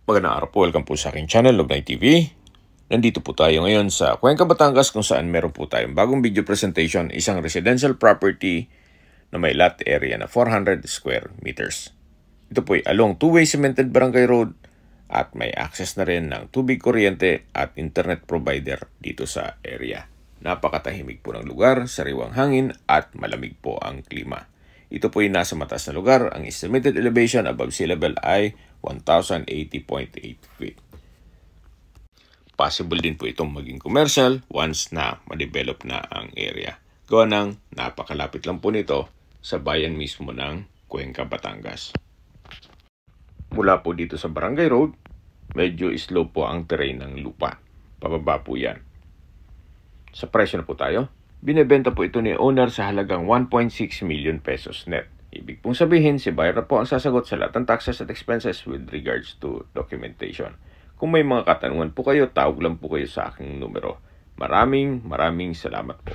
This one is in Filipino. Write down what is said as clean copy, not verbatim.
Magandang araw po, welcome po sa aking channel, Log9 TV. Nandito po tayo ngayon sa Cuenca, Batangas kung saan meron po tayong bagong video presentation, isang residential property na may lot area na 400 square meters. Ito po ay along two-way cemented barangay road at may access na rin ng tubig, kuryente at internet provider dito sa area. Napakatahimik po ng lugar, sariwang hangin at malamig po ang klima. Ito po ay nasa mataas na lugar. Ang estimated elevation above sea level ay 1,080.8 feet. Possible din po itong maging commercial once na ma-develop na ang area. Gawa ng napakalapit lang po nito sa bayan mismo ng Cuenca, Batangas. Mula po dito sa Barangay Road, medyo slope po ang terrain ng lupa. Pababa po yan. Sa presyo na po tayo. Binebenta po ito ni owner sa halagang 1.6 million pesos net. Ibig pong sabihin, si buyer na po ang sasagot sa lahat ng taxes at expenses with regards to documentation. Kung may mga katanungan po kayo, tawag lang po kayo sa aking numero. Maraming salamat po.